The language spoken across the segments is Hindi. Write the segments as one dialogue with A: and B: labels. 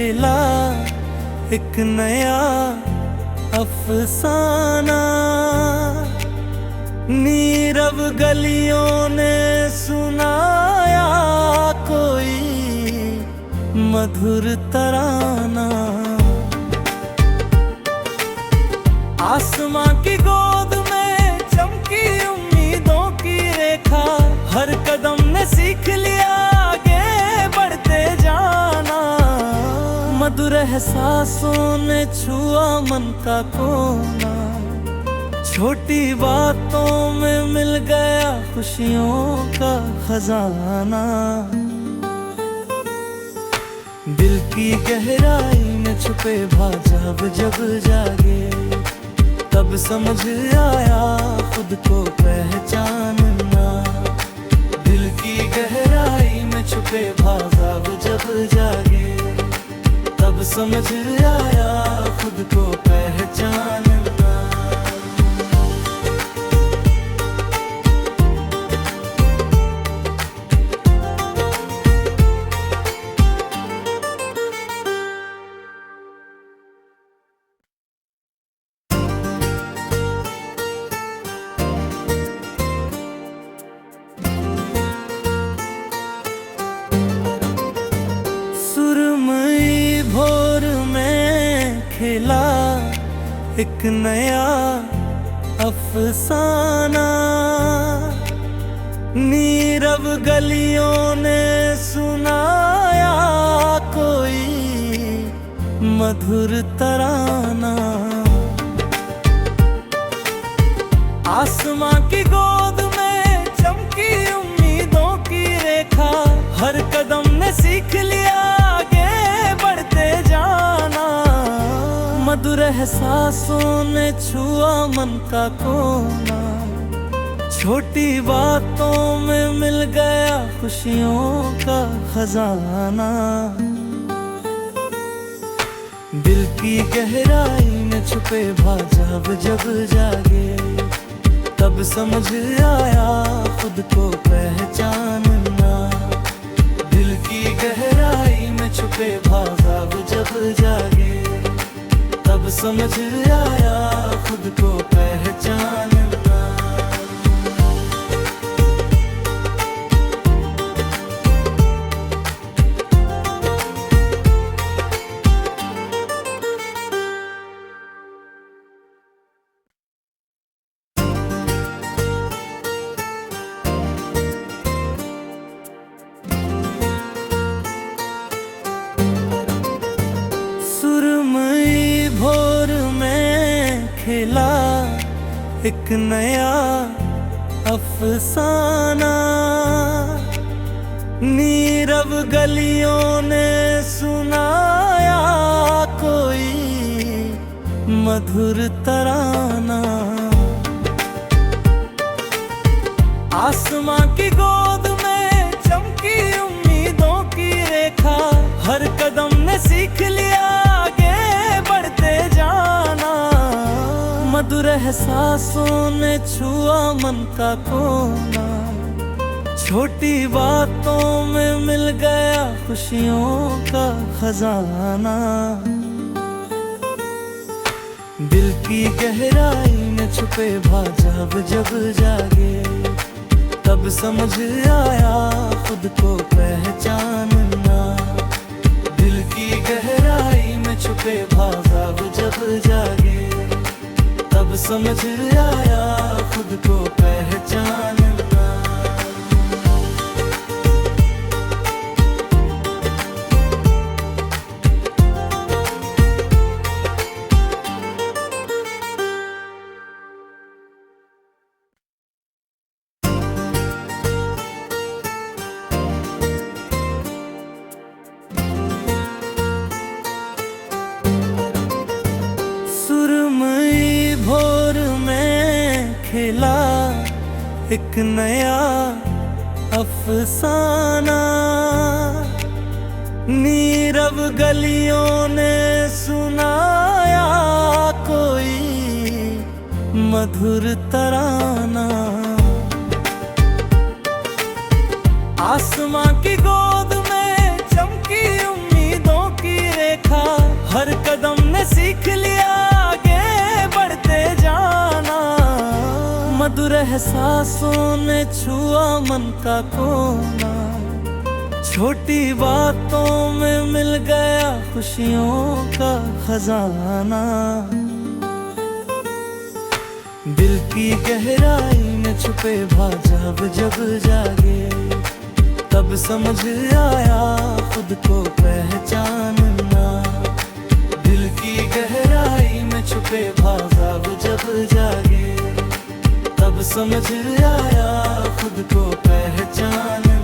A: खेला एक नया अफसाना। नीरव गलियों ने सुनाया कोई मधुर तराना। आसमां की गोद में चमकी उम्मीदों की रेखा। हर कदम ने सीख लिया आगे बढ़ते जाना। मधुर एहसासों ने छुआ मन का कोना। छोटी बातों में मिल गया खुशियों का खजाना। दिल की गहराई में छुपे भाव जब जागे, तब समझ आया खुद को पहचानना। दिल की गहराई में छुपे भाव जब जागे, तब समझ आया खुद को पहचानना। सुरमई भोर में खेला एक नया अफसाना। नीरव गलियों ने सुनाया कोई मधुर तराना। आसमां की गोद में चमकी उम्मीदों की रेखा। हर कदम ने सीख लिया आगे बढ़ते जाना। मधुर एहसासों ने छुआ मन का कोना। छोटी बातों में मिल गया खुशियों का खजाना। दिल की गहराई में छुपे भाव जब जागे, तब समझ आया खुद को पहचानना। दिल की गहराई में छुपे भाव जब जागे, तब समझ आया खुद को पहचानना। सुरमई भोर में खेला एक नया अफसाना। नीरव गलियों ने सुनाया कोई मधुर तराना। आसमां की गोद में चमकी उम्मीदों की रेखा। हर कदम ने सीख लिया आगे बढ़ते जाना। मधुर एहसासों ने छुआ मन का कोना। छोटी बातों में मिल गया खुशियों का खजाना। दिल की गहराई में छुपे भाव जब जागे, तब समझ आया खुद को पहचानना। दिल की गहराई में छुपे भाव जब जागे, तब समझ आया खुद को पहचानना। सुरमई भोर में खेला एक नया अफसाना। नीरव गलियों ने सुनाया कोई मधुर तराना। आसमां की गोद में चमकी उम्मीदों की रेखा। एहसासों ने छुआ मन का कोना, छोटी बातों में मिल गया खुशियों का खजाना। दिल की गहराई में छुपे भाव जब जागे, तब समझ आया खुद को पहचानना। दिल की गहराई में छुपे भाव जब जागे, तब समझ आया खुद को पहचानना।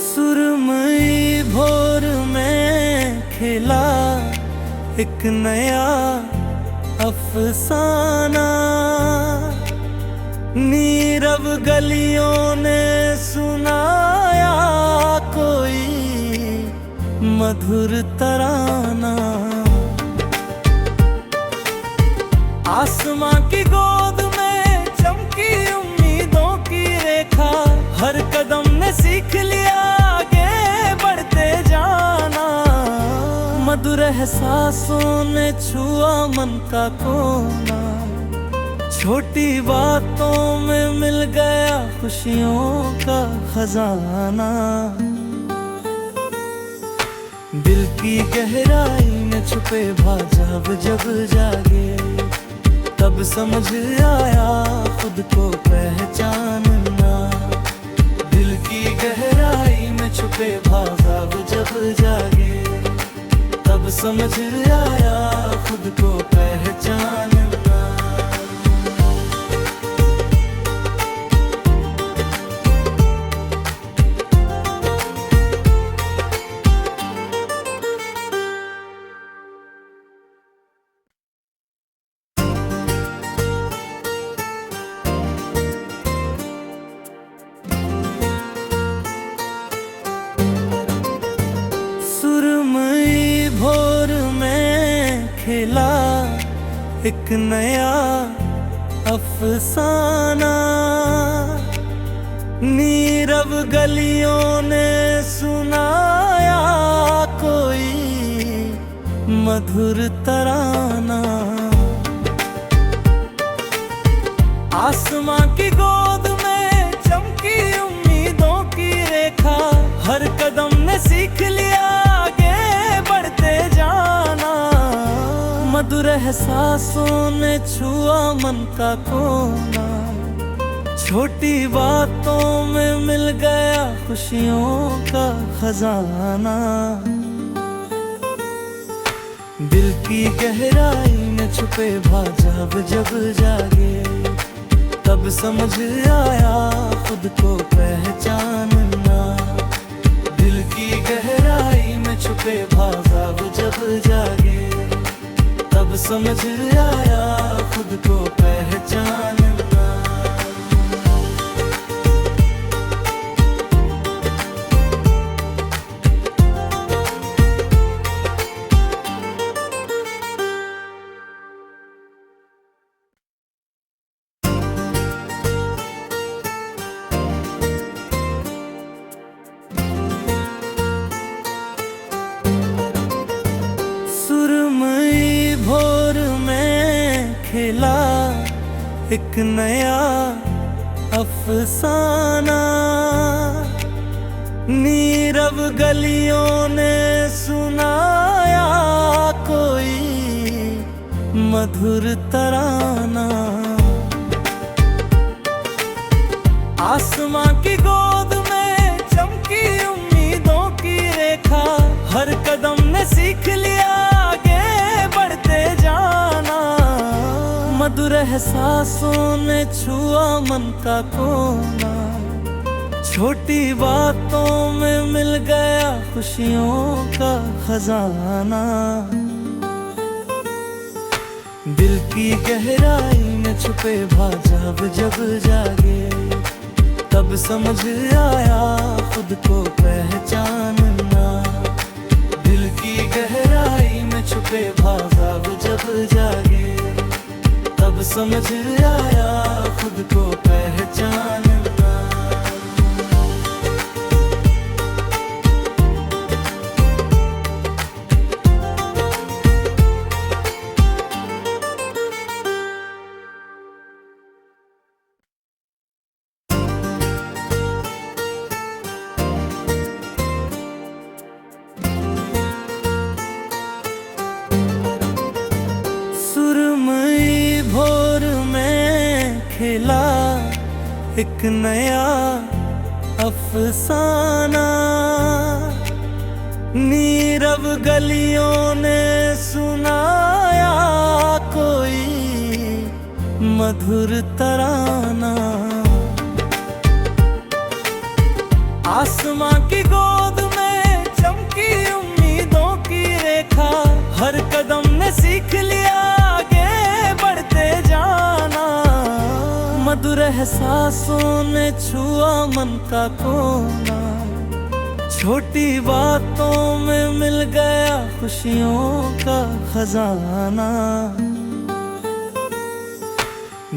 A: सुरमई भोर में खिला एक नया अफसाना, नीरव गलियों ने सुनाया कोई मधुर तराना। आसमां की गोद में चमकी उम्मीदों की रेखा, हर कदम ने सीख लिया आगे बढ़ते जाना। मधुर एहसासों ने छुआ मन का कोना, छोटी बातों में मिल गया खुशियों का खजाना। दिल की गहराई में छुपे भाव जब जागे, तब समझ आया खुद को पहचानना। दिल की गहराई में छुपे भाव जब जागे, तब समझ आया खुद को पहचानना। सुरमई भोर में खिला एक नया अफसाना, नीरव गलियों ने सुनाया कोई मधुर तराना। आसमां की गोद में चमकी उम्मीदों की रेखा, हर कदम ने सीख लिया आगे बढ़ते जाना। मधुर एहसासों ने छुआ मन का कोना, छोटी बातों में मिल गया खुशियों का खजाना। दिल की गहराई में छुपे भाव जब जागे, तब समझ आया खुद को पहचानना। दिल की गहराई में छुपे भाव जब जागे, तब समझ आया खुद को पहचानना। सुरमई भोर में खिला एक नया अफसाना, नीरव गलियों ने सुनाया कोई मधुर तराना। आसमां की गोद में चमकी उम्मीदों की रेखा, हर कदम ने सीख लिया आगे बढ़ते जाना। मधुर एहसासों ने छुआ मन का कोना, छोटी बातों में मिल गया खुशियों का खजाना। दिल की गहराई में छुपे भाव जब जागे, तब समझ आया खुद को पहचानना। छुपे भागा वो जब जागे, तब समझ आया खुद को पहचानना। सुरमई भोर में खेला एक नया अफसाना, नीरव गलियों ने सुनाया कोई मधुर तराना। आसमां की गोद में चमकी उम्मीदों की रेखा, हर कदम ने सीख लिया आगे बढ़ते जाना। मधुर एहसासों ने छुआ मन का कोना, छोटी बातों में मिल गया खुशियों का खजाना।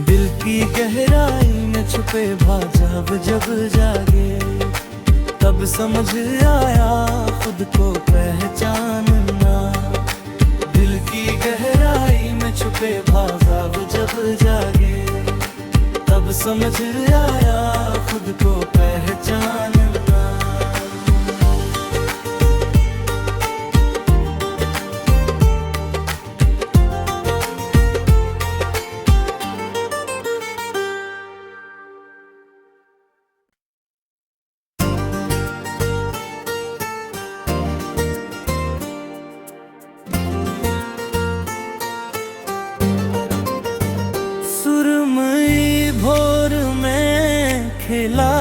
A: दिल की गहराई में छुपे भाव जब जागे, तब समझ आया खुद को पहचानना। दिल की गहराई में छुपे भाव जब जागे, तब समझ आया खुद को पहचानना। सुरमई भोर में खेला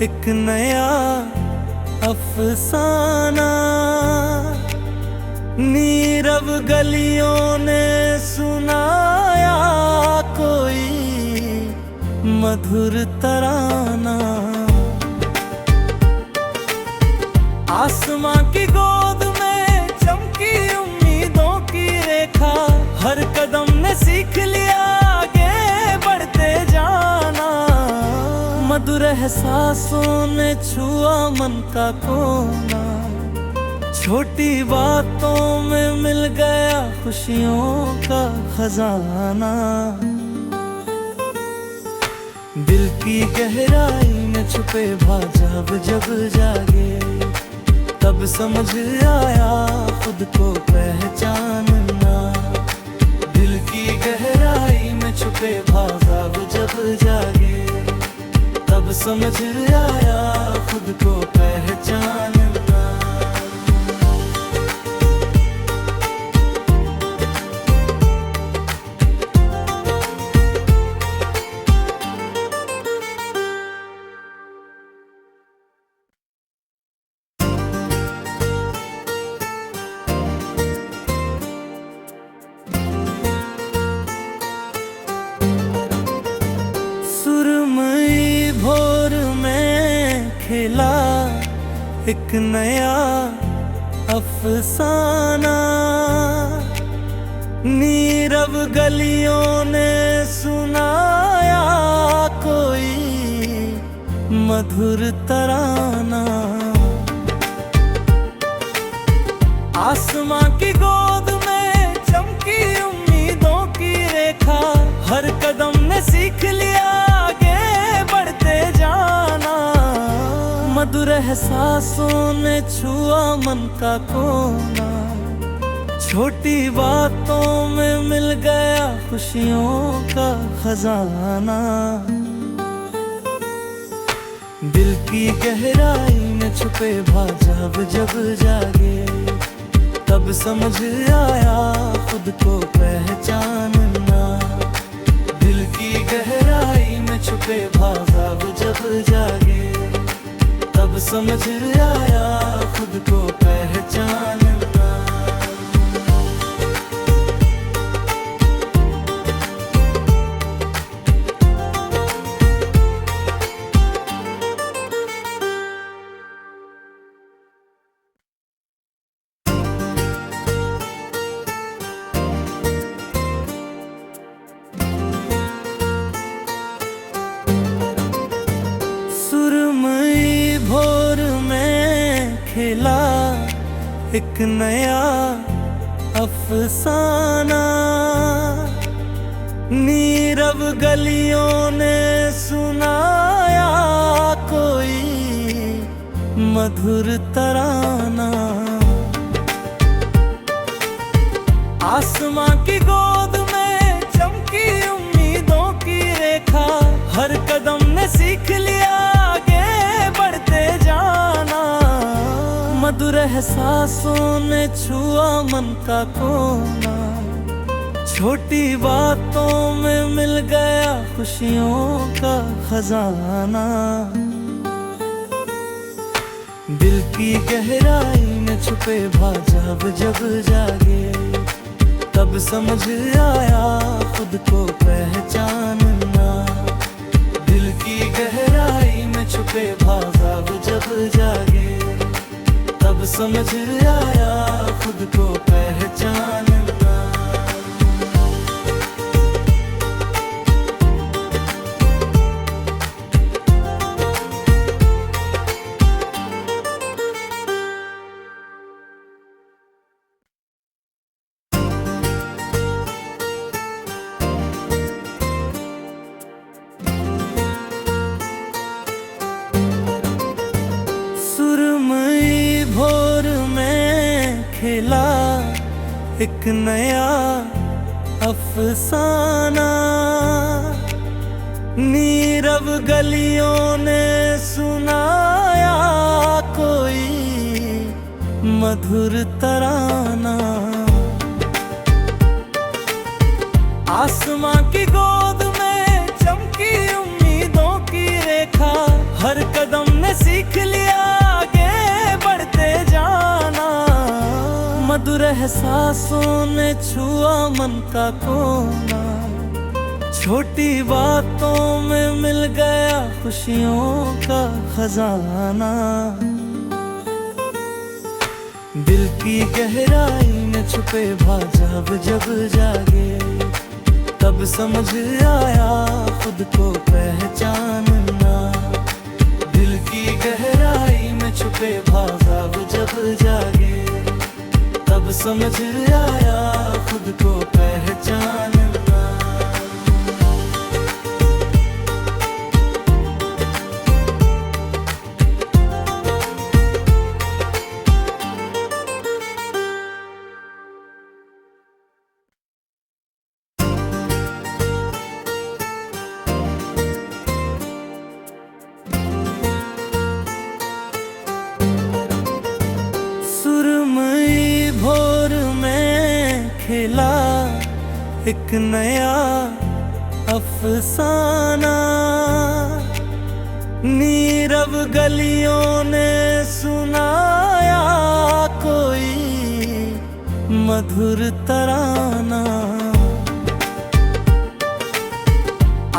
A: एक नया अफसाना, नीरव गलियों ने सुनाया कोई मधुर तराना। आसमां की गोद में चमकी उम्मीदों की रेखा, हर कदम ने सीख लिया आगे बढ़ते जाना। मधुर एहसासों ने छुआ मन का कोना, छोटी बातों में मिल गया खुशियों का खजाना। दिल की गहराई में छुपे भाव जब जागे, तब समझ आया खुद को पहचानना। दिल की गहराई में छुपे भाव जब जागे, तब समझ आया खुद को पहचानना। सुरमई भोर में खेला एक नया अफसाना, नीरव गलियों ने सुनाया कोई मधुर तराना। आसमां की गोद में चमकी उम्मीदों की रेखा, हर कदम ने सीख लिया आगे बढ़ते जाना। मधुर एहसासों ने छुआ मन का कोना, छोटी बातों में मिल गया खुशियों का खजाना। दिल की गहराई में छुपे भाव जब जागे, तब समझ आया खुद को पहचानना। दिल की गहराई में छुपे भाव जब जागे, तब समझ आया खुद को पहचानना। खेला एक नया अफसाना। नीरव गलियों ने सुनाया कोई मधुर तराना। आसमां की गोद में चमकी उम्मीदों की रेखा। हर कदम ने सीख लिया आगे बढ़ते जाना। मधुर एहसासों ने छुआ मन का कोना। छोटी बातों में मिल गया खुशियों का खजाना। दिल की गहराई में छुपे भाव जब जागे, तब समझ आया खुद को पहचानना। दिल की गहराई में छुपे भाव जब जागे, तब समझ आया खुद को पहचानना। सुरमई भोर में खेला एक नया अफसाना। नीरव गलियों ने सुनाया कोई मधुर तराना। आसमां की गोद में चमकी उम्मीदों की रेखा। हर कदम ने सीख लिया आगे बढ़ते जाना। मधुर एहसासों ने छुआ मन का कोना। छोटी बातों में मिल गया खुशियों का खजाना। दिल की गहराई में छुपे भाव जब जागे, तब समझ आया खुद को पहचानना। दिल की गहराई में छुपे भाव जब जागे, तब समझ आया खुद को पहचानना। सुरमई भोर में खेला एक नया अफसाना। नीरव गलियों ने सुनाया कोई मधुर तराना।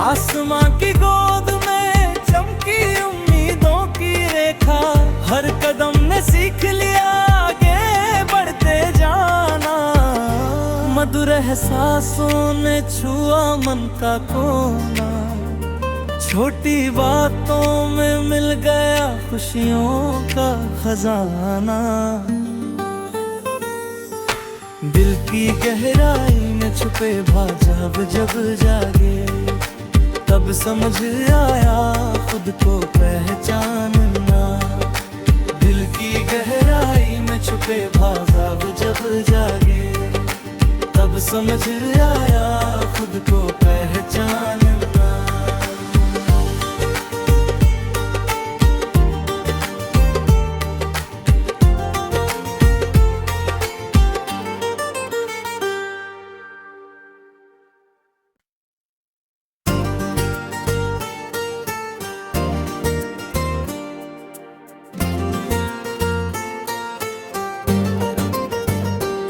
A: आसमां की गोद में चमकी उम्मीदों की रेखा। हर कदम ने सीख लिया आगे बढ़ते जाना। मधुर एहसासों ने छुआ मन का कोना। छोटी बातों में मिल गया खुशियों का खजाना। दिल की गहराई में छुपे भाव जब जागे, तब समझ आया खुद को पहचानना। दिल की गहराई में छुपे भाव जब जागे, तब समझ आया खुद को पहचानना।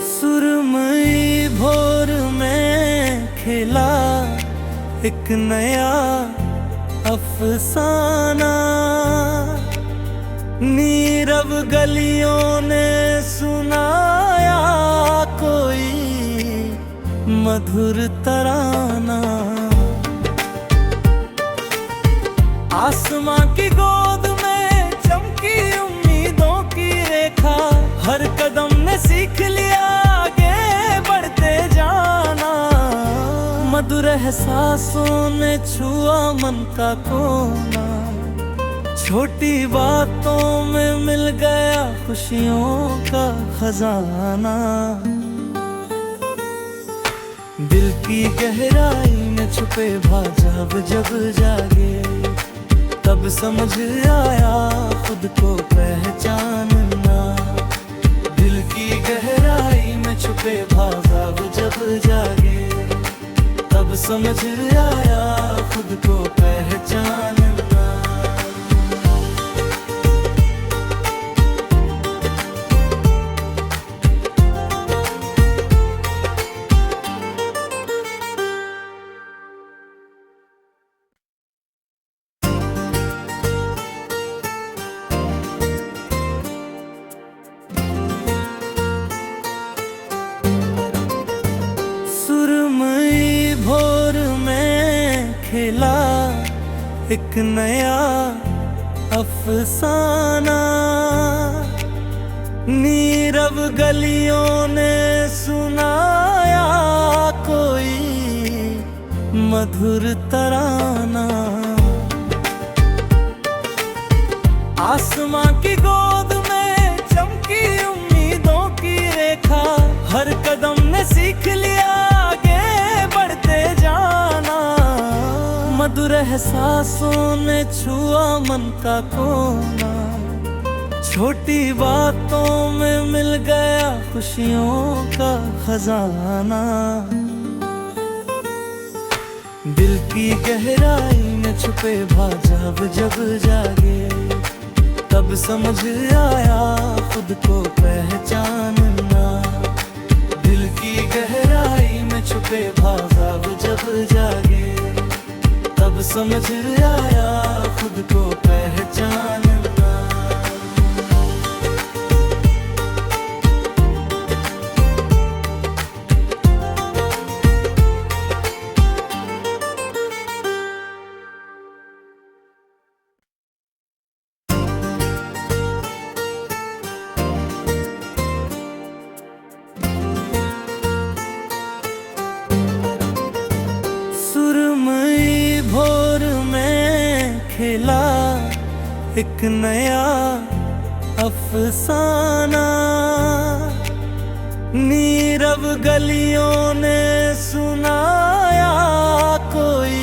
A: सुरमई भोर में खेला एक नया अफसाना। नीरव गलियों ने सुनाया कोई मधुर तराना। आसमां की गोद में चमकी उम्मीदों की ने सीख लिया आगे बढ़ते जाना। मधुर एहसासों ने छुआ मन का कोना, छोटी बातों में मिल गया खुशियों का खजाना। दिल की गहराई में छुपे भाव जब जागे, तब समझ आया खुद को पहचानना। दिल की गहराई में छुपे भाव जब जागे, तब समझ आया खुद को पहचानना। सुरमई भोर में खिला एक नया अफसाना, नीरव गलियों ने सुनाया कोई मधुर तराना। आसमां की गोद में चमकी उम्मीदों की रेखा, हर कदम ने सीख लिया आगे बढ़ते जाना। मधुर एहसासों ने छुआ मन का कोना, छोटी बातों में मिल गया खुशियों का खजाना। दिल की गहराई में छुपे भाव जब जागे, तब समझ आया खुद को पहचानना। दिल की गहराई में छुपे भाव जब जागे, तब समझ आया खुद को पहचानना। सुरमई भोर में खिला एक नया अफसाना, नीरव गलियों ने सुनाया कोई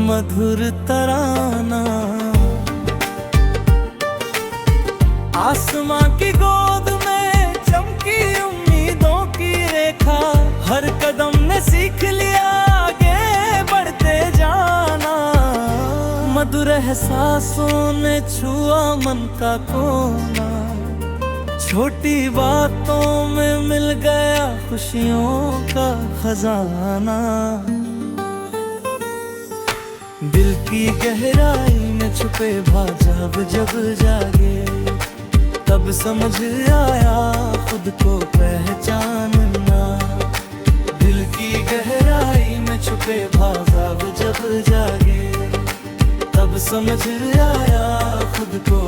A: मधुर तराना। आसमां की गोद में चमकी उम्मीदों की रेखा, हर कदम ने सीख लिया आगे बढ़ते जाना। मधुर एहसासों ने छुआ मन का कोना, छोटी बातों में मिल गया खुशियों का खजाना। दिल की गहराई में छुपे भाव जब जागे, तब समझ आया खुद को पहचानना। दिल की गहराई में छुपे भाव जब जागे, तब समझ आया खुद को